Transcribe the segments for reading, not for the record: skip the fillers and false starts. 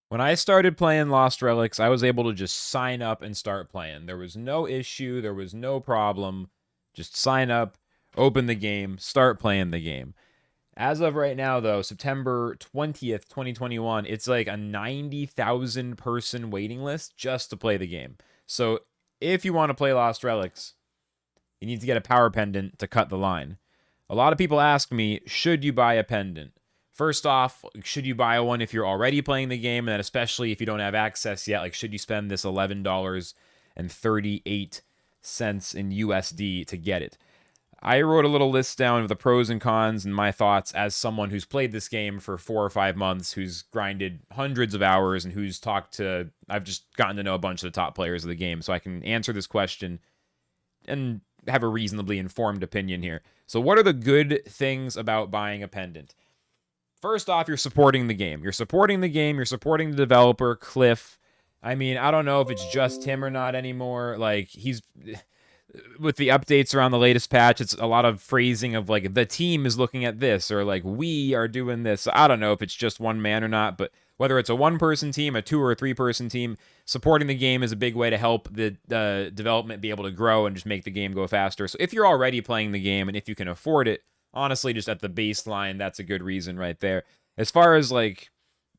When I started playing Lost Relics, I was able to just sign up and start playing. There was no issue, there was no problem. Just sign up, open the game, start playing the game. As of right now, though, September 20th, 2021, it's like a 90,000 person waiting list just to play the game. So if you want to play Lost Relics, you need to get a power pendant to cut the line. A lot of people ask me, should you buy a pendant? First off, should you buy one if you're already playing the game? And then especially if you don't have access yet, like should you spend this $11.38 in USD to get it? I wrote a little list down of the pros and cons and my thoughts as someone who's played this game for 4 or 5 months, who's grinded hundreds of hours, and I've just gotten to know a bunch of the top players of the game, so I can answer this question and have a reasonably informed opinion here. So, what are the good things about buying a pendant? First off, you're supporting the game. You're supporting the game. You're supporting the developer, Cliff. I mean, I don't know if it's just him or not anymore. Like, he's with the updates around the latest patch, it's a lot of phrasing of like the team is looking at this or like we are doing this. I don't know if it's just one man or not, but whether it's a one-person team, a two or a three-person team, supporting the game is a big way to help the development be able to grow and just make the game go faster. So if you're already playing the game and if you can afford it, honestly, just at the baseline, that's a good reason right there. As far as like,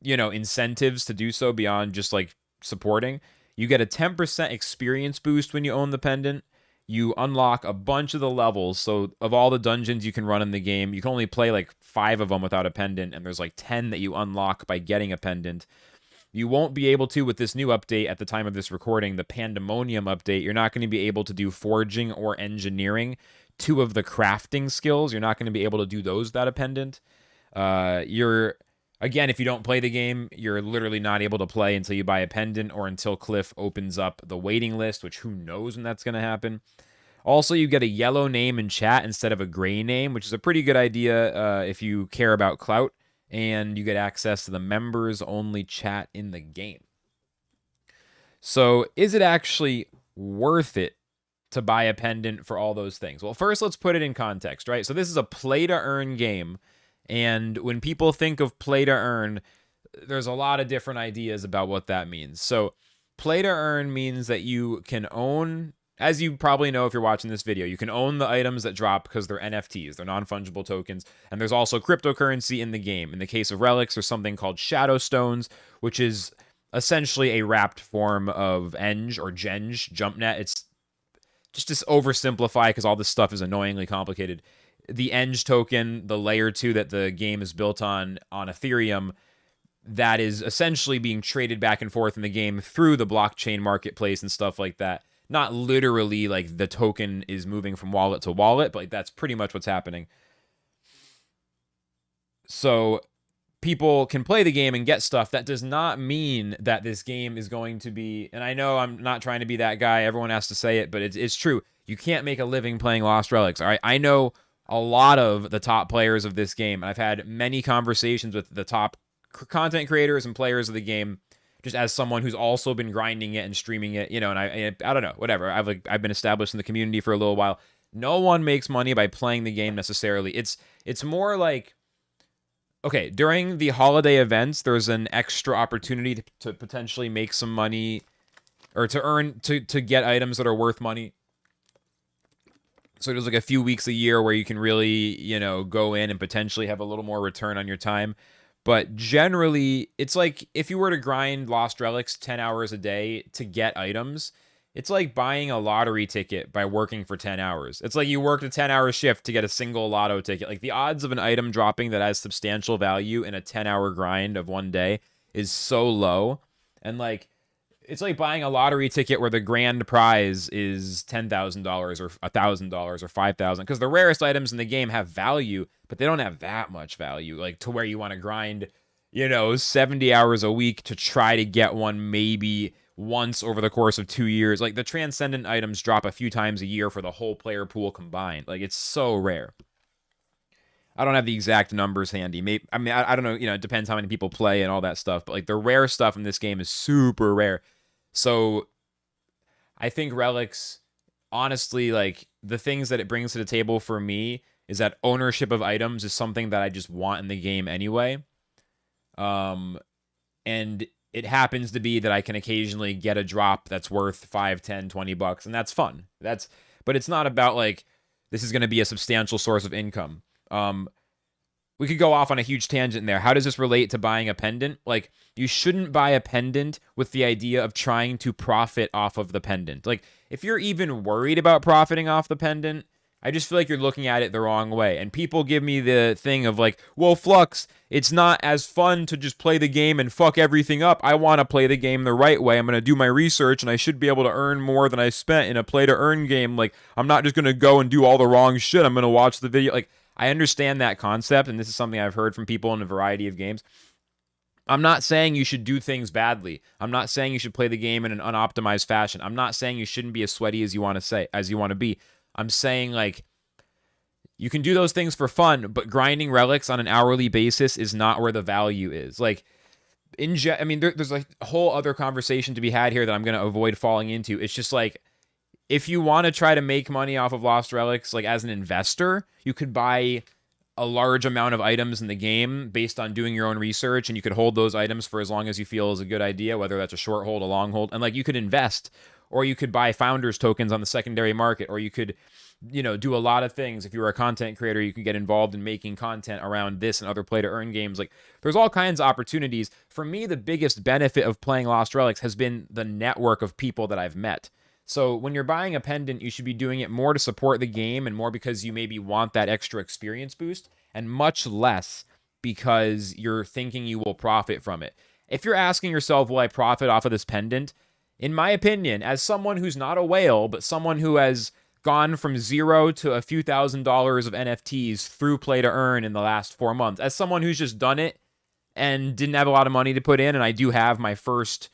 incentives to do so beyond just like supporting, you get a 10% experience boost when you own the pendant. You unlock a bunch of the levels. So of all the dungeons you can run in the game, you can only play like 5 of them without a pendant, and there's like 10 that you unlock by getting a pendant. You won't be able to with this new update at the time of this recording, the Pandemonium update. You're not going to be able to do forging or engineering, two of the crafting skills. You're not going to be able to do those without a pendant. You're Again, if you don't play the game, you're literally not able to play until you buy a pendant or until Cliff opens up the waiting list, which who knows when that's going to happen. Also, you get a yellow name in chat instead of a gray name, which is a pretty good idea if you care about clout. And you get access to the members only chat in the game. So, is it actually worth it to buy a pendant for all those things? Well, first, let's put it in context, right? So, this is a play to earn game. And when people think of play to earn, there's a lot of different ideas about what that means. So, play to earn means that you can own, as you probably know if you're watching this video, you can own the items that drop because they're NFTs, they're non fungible tokens. And there's also cryptocurrency in the game. In the case of relics, there's something called shadow stones, which is essentially a wrapped form of Eng or Genge, JumpNet. It's just oversimplify because all this stuff is annoyingly complicated. The Eng token, the layer 2 that the game is built on Ethereum, that is essentially being traded back and forth in the game through the blockchain marketplace and stuff like that. Not literally like the token is moving from wallet to wallet, but like that's pretty much what's happening. So people can play the game and get stuff. That does not mean that this game is going to be, and I know I'm not trying to be that guy, everyone has to say it, but it's true. You can't make a living playing Lost Relics. All right, I know a lot of the top players of this game. I've had many conversations with the top content creators and players of the game, just as someone who's also been grinding it and streaming it, and I don't know, whatever. I've been established in the community for a little while. No one makes money by playing the game necessarily. It's more like, okay, during the holiday events, there's an extra opportunity to potentially make some money or to get items that are worth money. So there's like a few weeks a year where you can really, go in and potentially have a little more return on your time. But generally, it's like if you were to grind Lost Relics 10 hours a day to get items, it's like buying a lottery ticket by working for 10 hours. It's like you worked a 10-hour shift to get a single lotto ticket. Like the odds of an item dropping that has substantial value in a 10-hour grind of one day is so low. And like it's like buying a lottery ticket where the grand prize is $10,000 or $1,000 or $5,000 because the rarest items in the game have value, but they don't have that much value, like to where you want to grind, 70 hours a week to try to get one maybe once over the course of 2 years. Like the transcendent items drop a few times a year for the whole player pool combined. Like it's so rare. I don't have the exact numbers handy. Maybe I don't know. It depends how many people play and all that stuff. But like the rare stuff in this game is super rare. So I think Relics, honestly, like the things that it brings to the table for me is that ownership of items is something that I just want in the game anyway. And It happens to be that I can occasionally get a drop that's worth 5, 10, $20, and that's fun. But it's not about like this is going to be a substantial source of income. We could go off on a huge tangent there. How does this relate to buying a pendant? Like, you shouldn't buy a pendant with the idea of trying to profit off of the pendant. Like, if you're even worried about profiting off the pendant, I just feel like you're looking at it the wrong way. And people give me the thing of like, well, Flux, it's not as fun to just play the game and fuck everything up. I want to play the game the right way. I'm going to do my research and I should be able to earn more than I spent in a play to earn game. Like, I'm not just going to go and do all the wrong shit. I'm going to watch the video. Like, I understand that concept, and this is something I've heard from people in a variety of games. I'm not saying you should do things badly. I'm not saying you should play the game in an unoptimized fashion. I'm not saying you shouldn't be as sweaty as you want to be. I'm saying like you can do those things for fun, but grinding relics on an hourly basis is not where the value is. Like there's a whole other conversation to be had here that I'm going to avoid falling into. It's just like if you want to try to make money off of Lost Relics, like as an investor, you could buy a large amount of items in the game based on doing your own research, and you could hold those items for as long as you feel is a good idea, whether that's a short hold, a long hold, and like you could invest, or you could buy founders tokens on the secondary market, or you could, do a lot of things. If you were a content creator, you can get involved in making content around this and other play to earn games. Like there's all kinds of opportunities. For me, the biggest benefit of playing Lost Relics has been the network of people that I've met. So when you're buying a pendant, you should be doing it more to support the game and more because you maybe want that extra experience boost, and much less because you're thinking you will profit from it. If you're asking yourself, will I profit off of this pendant? In my opinion, as someone who's not a whale, but someone who has gone from zero to a few $1,000s of NFTs through play to earn in the last 4 months, as someone who's just done it and didn't have a lot of money to put in, and I do have my first,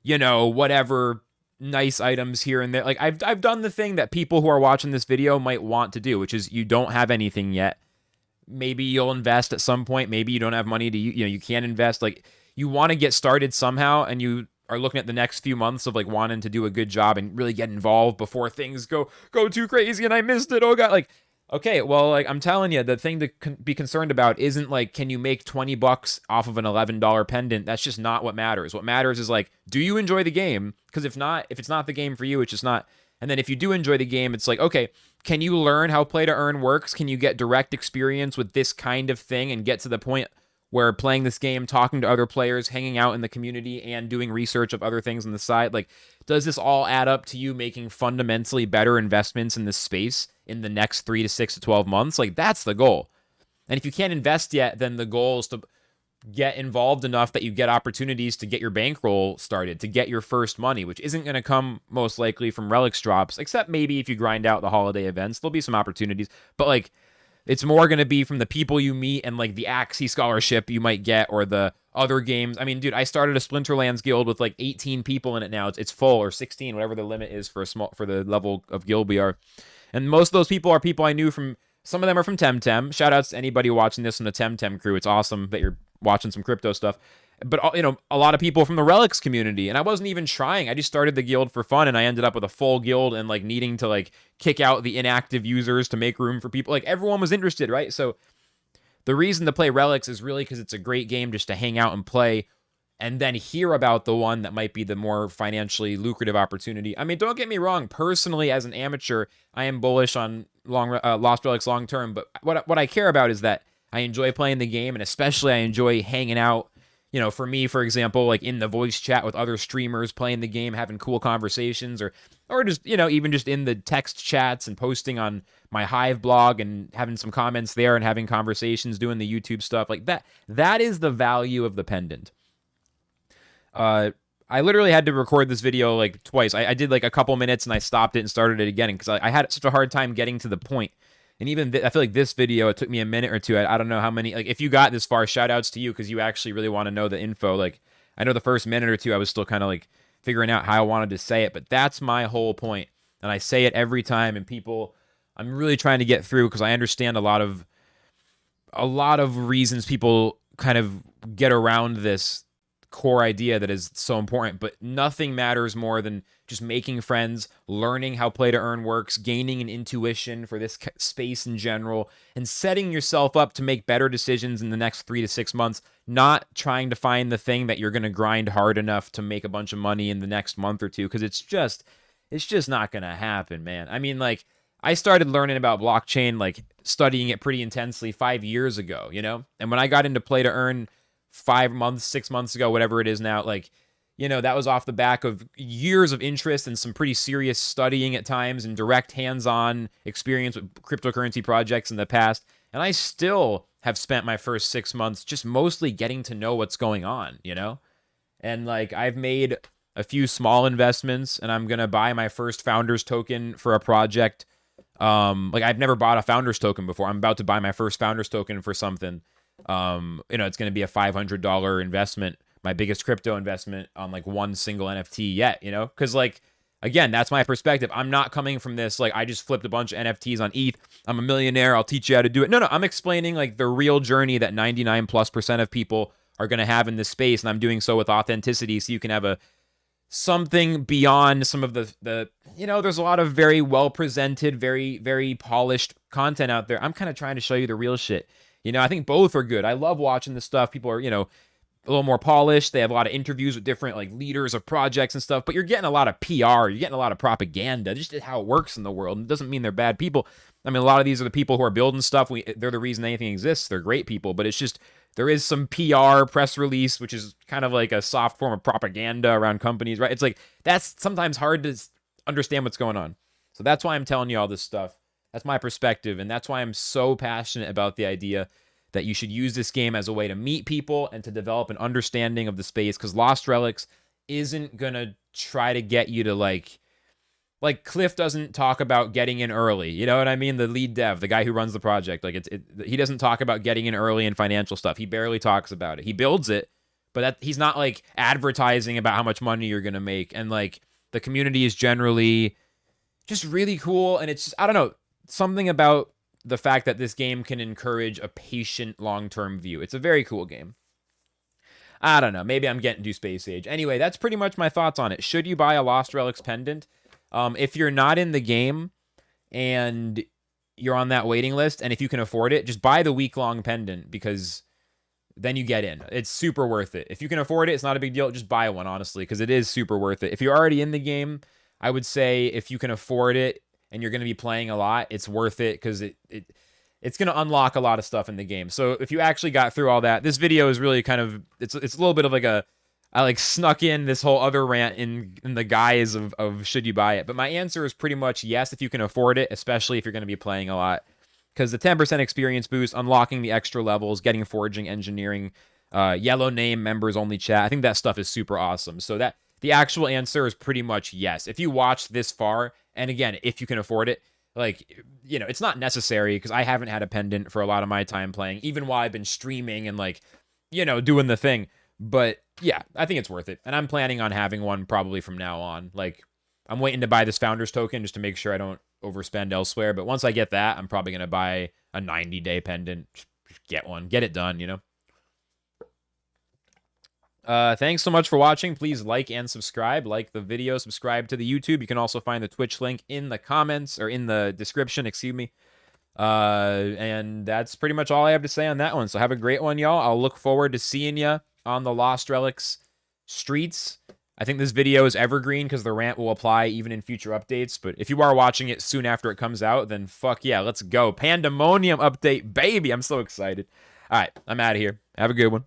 whatever nice items here and there. Like I've done the thing that people who are watching this video might want to do, which is you don't have anything yet. Maybe you'll invest at some point. Maybe you don't have money to, you can't invest. Like you want to get started somehow, and you are looking at the next few months of like wanting to do a good job and really get involved before things go too crazy and I missed it. Oh God. Like, okay, well, like I'm telling you, the thing to be concerned about isn't like, can you make $20 off of an $11 pendant? That's just not what matters. What matters is like, do you enjoy the game? Because if it's not the game for you, it's just not. And then if you do enjoy the game, it's like, okay, can you learn how play to earn works? Can you get direct experience with this kind of thing and get to the point where playing this game, talking to other players, hanging out in the community, and doing research of other things on the side? Like, does this all add up to you making fundamentally better investments in this space in the next 3 to 6 to 12 months? Like, that's the goal. And if you can't invest yet, then the goal is to get involved enough that you get opportunities to get your bankroll started, to get your first money, which isn't going to come most likely from Relics drops, except maybe if you grind out the holiday events, there'll be some opportunities. But like, it's more going to be from the people you meet and like the Axie scholarship you might get, or the other games. I mean, dude, I started a Splinterlands guild with like 18 people in it now. It's full, or 16, whatever the limit is for the level of guild we are. And most of those people are people I knew from, some of them are from Temtem. Shout outs to anybody watching this from the Temtem crew. It's awesome that you're watching some crypto stuff. But, a lot of people from the Relics community. And I wasn't even trying. I just started the guild for fun, and I ended up with a full guild and like needing to like kick out the inactive users to make room for people. Like everyone was interested, right? So the reason to play Relics is really because it's a great game just to hang out and play, and then hear about the one that might be the more financially lucrative opportunity. I mean, don't get me wrong. Personally, as an amateur, I am bullish on Lost Relics long term. But what I care about is that I enjoy playing the game, and especially I enjoy hanging out. For me, for example, like in the voice chat with other streamers playing the game, having cool conversations, or just, even just in the text chats and posting on my Hive blog and having some comments there and having conversations, doing the YouTube stuff like that. That is the value of the pendant. I literally had to record this video like twice. I did like a couple minutes and I stopped it and started it again because I had such a hard time getting to the point. And even I feel like this video, it took me a minute or two. I don't know how many, like if you got this far, shout outs to you because you actually really want to know the info. Like I know the first minute or two, I was still kind of like figuring out how I wanted to say it, but that's my whole point. And I say it every time, and people, I'm really trying to get through because I understand a lot of reasons people kind of get around this core idea that is so important, but nothing matters more than just making friends, learning how play to earn works, gaining an intuition for this space in general, and setting yourself up to make better decisions in the next 3 to 6 months, not trying to find the thing that you're going to grind hard enough to make a bunch of money in the next month or two, because it's just not going to happen, man. I mean, like, I started learning about blockchain, like studying it pretty intensely 5 years ago, you know? And when I got into play to earn 5 months, 6 months ago, whatever it is now, like, you know, that was off the back of years of interest and some pretty serious studying at times and direct hands-on experience with cryptocurrency projects in the past. And I still have spent my first 6 months just mostly getting to know what's going on, you know? And like, I've made a few small investments, and I'm going to buy my first founders token for a project. Like, I've never bought a founders token before. I'm about to buy my first founders token for something. You know, it's going to be a $500 investment, my biggest crypto investment on like one single NFT yet, you know? Because like, again, that's my perspective. I'm not coming from this, like, I just flipped a bunch of NFTs on ETH. I'm a millionaire. I'll teach you how to do it. No, I'm explaining like the real journey that 99+% of people are going to have in this space. And I'm doing so with authenticity. So you can have something beyond some of the you know, there's a lot of very well presented, very, very polished content out there. I'm kind of trying to show you the real shit. You know, I think both are good. I love watching this stuff. People are, you know, a little more polished. They have a lot of interviews with different like leaders of projects and stuff, but you're getting a lot of PR. You're getting a lot of propaganda, just how it works in the world. And it doesn't mean they're bad people. I mean, a lot of these are the people who are building stuff. They're the reason anything exists. They're great people, but it's just, there is some PR press release, which is kind of like a soft form of propaganda around companies, right? It's like, that's sometimes hard to understand what's going on. So that's why I'm telling you all this stuff. That's my perspective, and that's why I'm so passionate about the idea that you should use this game as a way to meet people and to develop an understanding of the space, because Lost Relics isn't going to try to get you to like Cliff doesn't talk about getting in early. You know what I mean? The lead dev, the guy who runs the project, like he doesn't talk about getting in early and financial stuff. He barely talks about it. He builds it, but he's not like advertising about how much money you're going to make. And like, the community is generally just really cool. And it's just, I don't know, something about the fact that this game can encourage a patient long-term view. It's a very cool game. I don't know. Maybe I'm getting too space age. Anyway, that's pretty much my thoughts on it. Should you buy a Lost Relics pendant? If you're not in the game and you're on that waiting list, and if you can afford it, just buy the week-long pendant, because then you get in. It's super worth it. If you can afford it, it's not a big deal. Just buy one, honestly, because it is super worth it. If you're already in the game, I would say if you can afford it and you're going to be playing a lot, it's worth it, because it's going to unlock a lot of stuff in the game. So if you actually got through all that, this video is really kind of, it's a little bit of like I like snuck in this whole other rant in the guise of should you buy it. But my answer is pretty much yes, if you can afford it, especially if you're going to be playing a lot. Because the 10% experience boost, unlocking the extra levels, getting foraging, engineering, yellow name, members only chat, I think that stuff is super awesome. So that the actual answer is pretty much yes. If you watched this far, and again, if you can afford it, like, you know, it's not necessary, because I haven't had a pendant for a lot of my time playing, even while I've been streaming and like, you know, doing the thing. But yeah, I think it's worth it. And I'm planning on having one probably from now on. Like, I'm waiting to buy this founders token just to make sure I don't overspend elsewhere. But once I get that, I'm probably going to buy a 90-day pendant. Just get one. Get it done, you know? Thanks so much for watching. Please like and subscribe. Like the video, subscribe to the YouTube. You can also find the Twitch link in the comments, or in the description, excuse me. And that's pretty much all I have to say on that one. So have a great one, y'all. I'll look forward to seeing you on the Lost Relics streets. I think this video is evergreen, because the rant will apply even in future updates. But if you are watching it soon after it comes out, then fuck yeah, let's go. Pandemonium update, baby. I'm so excited. All right, I'm out of here. Have a good one.